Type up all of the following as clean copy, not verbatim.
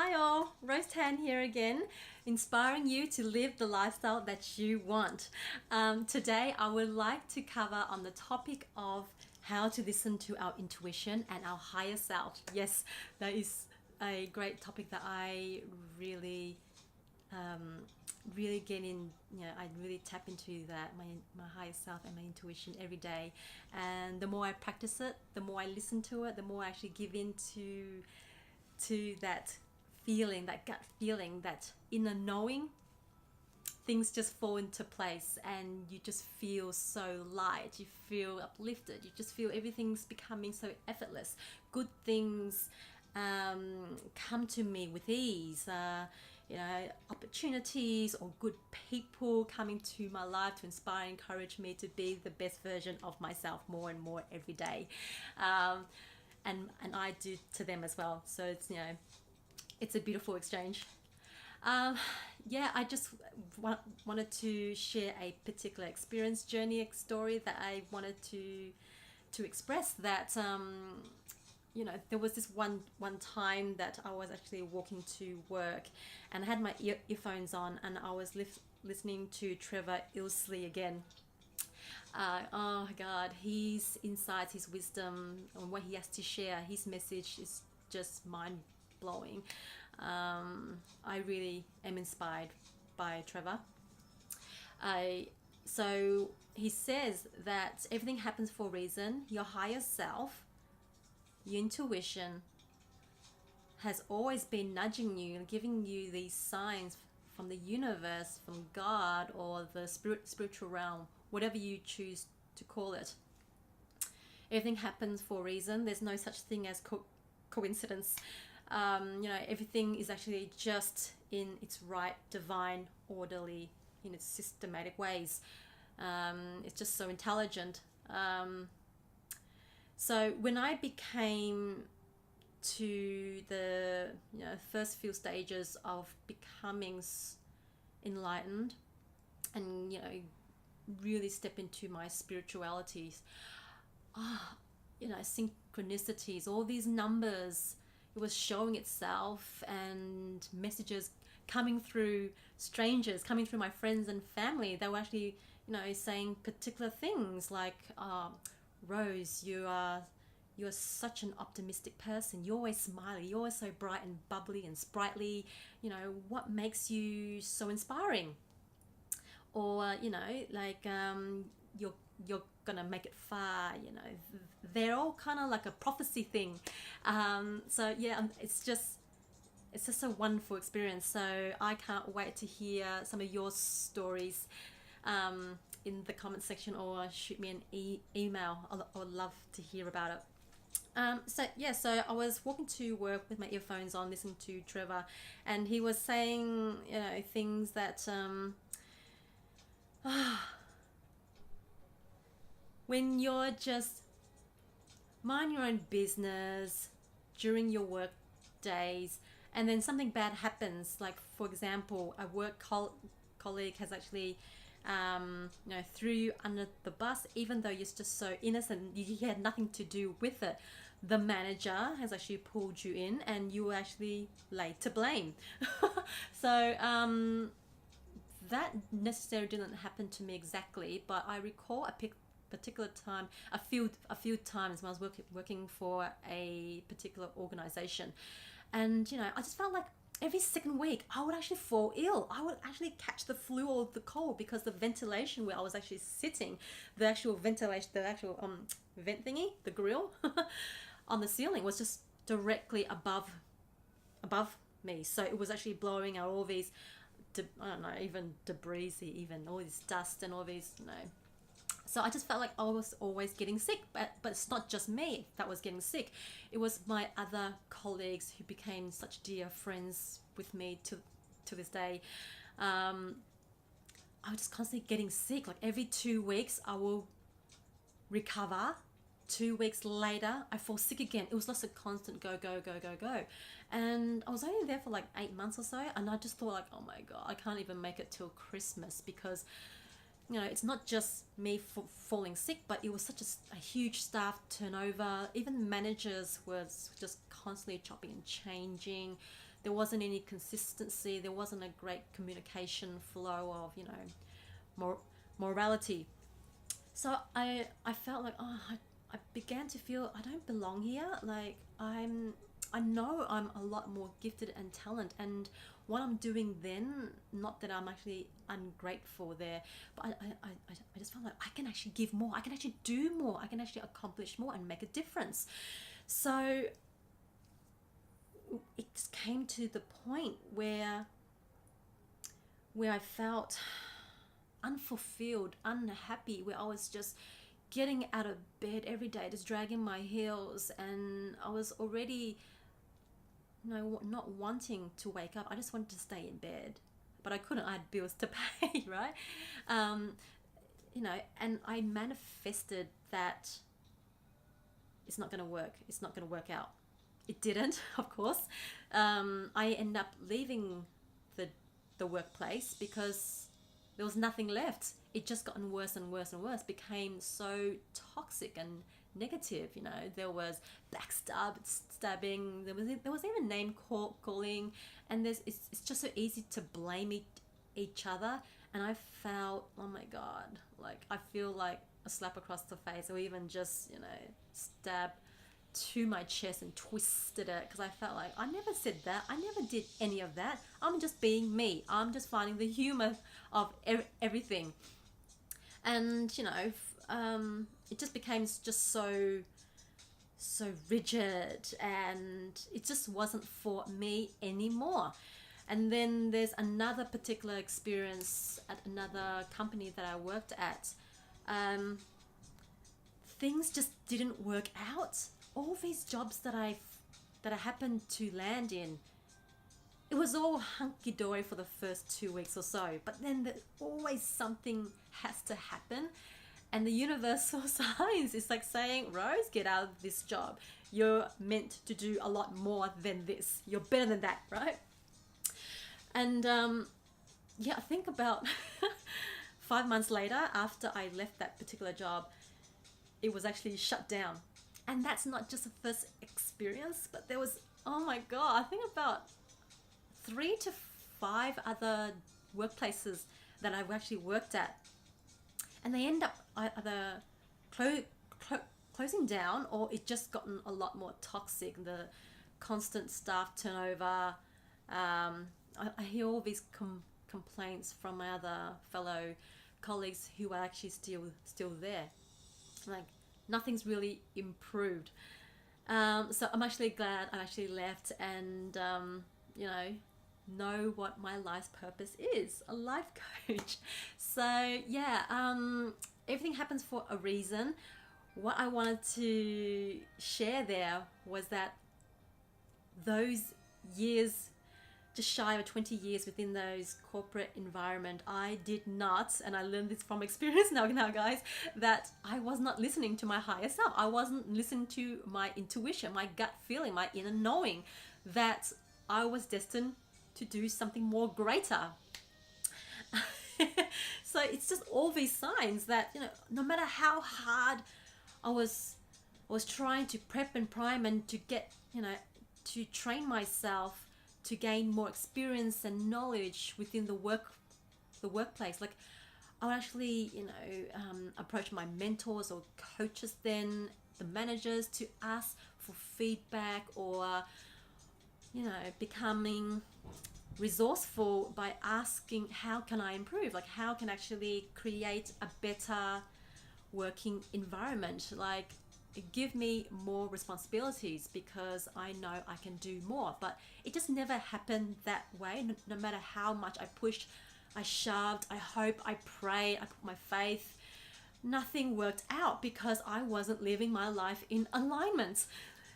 Hi all, Rose Tan here again, inspiring you to live the lifestyle that you want. Today I would like to cover on the topic of how to listen to our intuition and our higher self. Yes, that is a great topic that I really get in. I really tap into that, my higher self and my intuition every day. And the more I practice it, the more I listen to it, the more I actually give in to that feeling, that gut feeling, that inner knowing. Things just fall into place and you just feel so light, you feel uplifted, you just feel everything's becoming so effortless. Good things come to me with ease, opportunities or good people coming to my life to inspire and encourage me to be the best version of myself more and more every day. And I do to them as well. So it's a beautiful exchange. I just wanted to share a particular experience, journey, story that I wanted to express. That there was this one time that I was actually walking to work, and I had my earphones on, and I was listening to Trevor Ilsley again. Oh my God, his insights, his wisdom, and what he has to share, his message is just mind blowing. I really am inspired by Trevor. So he says that everything happens for a reason. Your higher self, your intuition, has always been nudging you and giving you these signs from the universe, from God, or the spiritual realm, whatever you choose to call it. Everything happens for a reason. There's no such thing as coincidence. Everything is actually just in its right, divine, orderly, in its systematic ways. It's just so intelligent. So when I became to the first few stages of becoming enlightened and really step into my spiritualities, synchronicities, all these numbers, it was showing itself, and messages coming through strangers, coming through my friends and family. They were actually saying particular things like, Rose, you're such an optimistic person, you're always smiling, you're always so bright and bubbly and sprightly, what makes you so inspiring? Or you're gonna make it far. They're all kind of like a prophecy thing. It's just a wonderful experience. So I can't wait to hear some of your stories in the comment section, or shoot me an email. I would love to hear about it. So I was walking to work with my earphones on, listening to Trevor, and he was saying things that when you're just mind your own business during your work days, and then something bad happens, like for example a work colleague has actually threw you under the bus, even though you're just so innocent, you had nothing to do with it. The manager has actually pulled you in and you were actually laid to blame. So that necessarily didn't happen to me exactly, but I recall a particular time, a few times when I was working for a particular organization, and I just felt like every second week I would actually fall ill. I would actually catch the flu or the cold, because the ventilation where I was actually sitting, the actual ventilation, the actual vent thingy, the grill on the ceiling was just directly above me. So it was actually blowing out all these even debris, even all this dust and all these So I just felt like I was always getting sick, but it's not just me that was getting sick. It was my other colleagues who became such dear friends with me to this day. I was just constantly getting sick. Like every 2 weeks I will recover. 2 weeks later I fall sick again. It was just a constant go. And I was only there for like 8 months or so, and I just thought like, oh my God, I can't even make it till Christmas, because it's not just me falling sick, but it was such a huge staff turnover. Even managers was just constantly chopping and changing. there wasn't any consistency, there wasn't a great communication flow of, you know, morality. So I felt like, I began to feel I don't belong here. Like I know I'm a lot more gifted and talent, and what I'm doing then, not that I'm actually ungrateful there, but I just felt like I can actually give more, I can actually do more, I can actually accomplish more and make a difference. So it just came to the point where I felt unfulfilled, unhappy, where I was just getting out of bed every day, just dragging my heels, and I was already, you know, not wanting to wake up. I just wanted to stay in bed, but I couldn't. I had bills to pay, right? You know, and I manifested that it's not going to work. It's not going to work out. It didn't, of course. I ended up leaving the workplace because there was nothing left. It just gotten worse and worse and worse. Became so toxic and negative. You know, there was backstabbing. There was even name calling, and it's just so easy to blame each other. And I felt, oh my God, like I feel like a slap across the face, or even just, you know, stab to my chest and twisted it, because I felt like I never said that, I never did any of that, I'm just being me, I'm just finding the humor of everything. And you know, it just became just so rigid, and it just wasn't for me anymore. And then there's another particular experience at another company that I worked at. Things just didn't work out. All these jobs that I happened to land in, it was all hunky-dory for the first 2 weeks or so, but then there's always something has to happen, and the universal signs is like saying, Rose, get out of this job. You're meant to do a lot more than this. You're better than that, right? And yeah, I think about 5 months later, after I left that particular job, it was actually shut down. And that's not just the first experience, but there was, oh my God, I think about 3 to 5 other workplaces that I've actually worked at. And they end up either closing down, or it just gotten a lot more toxic. The constant staff turnover. I hear all these complaints from my other fellow colleagues who are actually still there. Like, nothing's really improved. So I'm actually glad I actually left, and you know what my life's purpose is, a life coach. So yeah, everything happens for a reason. What I wanted to share there was that those years, just shy of 20 years within those corporate environment, I did not, and I learned this from experience now guys, that I was not listening to my higher self. I wasn't listening to my intuition, my gut feeling, my inner knowing that I was destined to do something more greater. So it's just all these signs that, you know, no matter how hard I was trying to prep and prime and to get, you know, to train myself to gain more experience and knowledge within the workplace. Like, I would actually, you know, approach my mentors or coaches, then the managers, to ask for feedback, or, you know, becoming resourceful by asking, how can I improve? Like, how can I actually create a better working environment? Like, give me more responsibilities, because I know I can do more. But it just never happened that way. No matter how much I pushed, I shoved, I hoped, I prayed, I put my faith, nothing worked out, because I wasn't living my life in alignment.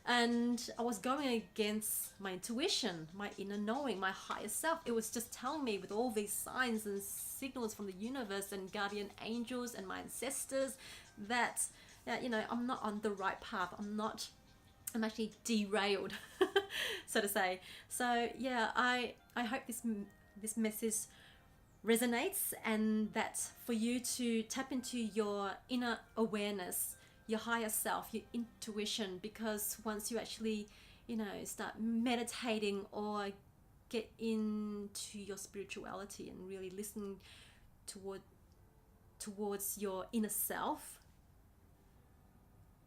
And I was going against my intuition, my inner knowing, my higher self. It was just telling me, with all these signs and signals from the universe and guardian angels and my ancestors, that you know, I'm not on the right path. I'm actually derailed, so to say. So yeah, I hope this message resonates, and that for you to tap into your inner awareness, your higher self, your intuition, because once you actually, you know, start meditating or get into your spirituality and really listen towards your inner self,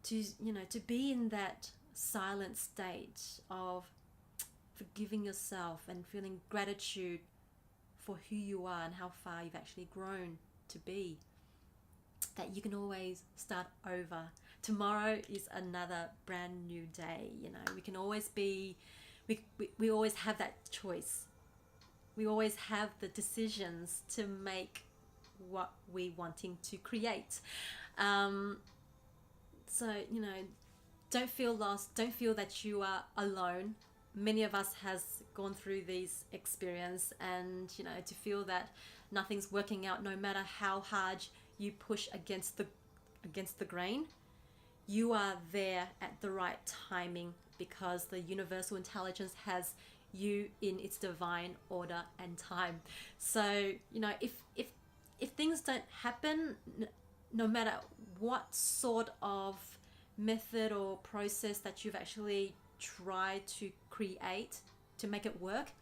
to to be in that silent state of forgiving yourself and feeling gratitude for who you are and how far you've actually grown to be, that you can always start over. Tomorrow is another brand new day. We can always be, we always have that choice. We always have the decisions to make what we're wanting to create. So, don't feel lost. Don't feel that you are alone. Many of us has gone through these experience, and to feel that nothing's working out, no matter how hard you push against the grain, you are there at the right timing, because the universal intelligence has you in its divine order and time. So if things don't happen, no matter what sort of method or process that you've actually tried to create to make it work,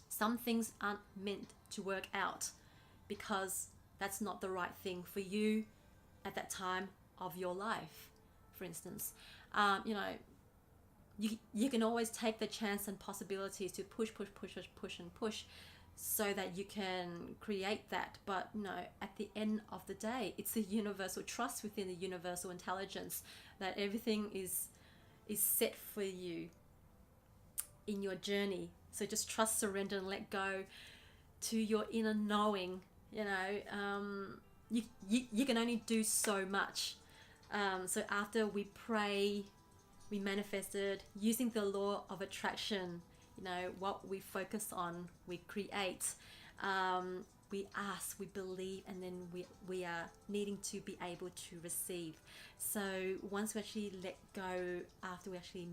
some things aren't meant to work out because that's not the right thing for you at that time of your life. For instance, you can always take the chance and possibilities to push and push so that you can create that. But at the end of the day, it's a universal trust within the universal intelligence that everything is set for you in your journey. So just trust, surrender, and let go to your inner knowing. You can only do so much. So after we pray, we manifested using the law of attraction. What we focus on, we create. We ask, we believe, and then we are needing to be able to receive. So once we actually let go, after we actually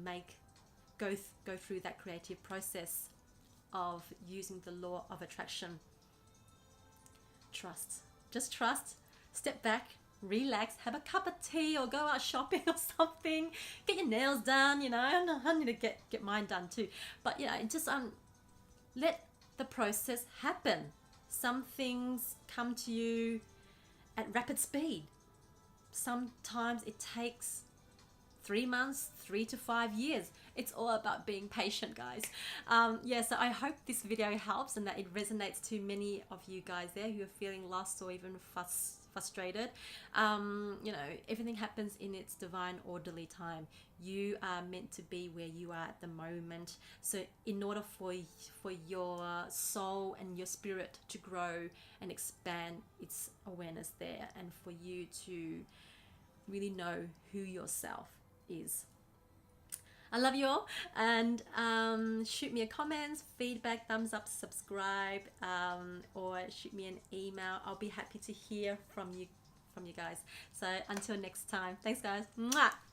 go through that creative process of using the law of attraction, just trust, step back, relax, have a cup of tea or go out shopping or something, get your nails done. I need to get mine done too, but just let the process happen. Some things come to you at rapid speed. Sometimes it takes 3 months, 3 to 5 years. It's all about being patient, guys. So I hope this video helps and that it resonates to many of you guys there who are feeling lost or even frustrated. Everything happens in its divine orderly time. You are meant to be where you are at the moment. So in order for your soul and your spirit to grow and expand its awareness there, and for you to really know who yourself is. I love you all, and shoot me a comment, feedback, thumbs up, subscribe, or shoot me an email. I'll be happy to hear from you guys. So until next time, thanks guys. Mwah!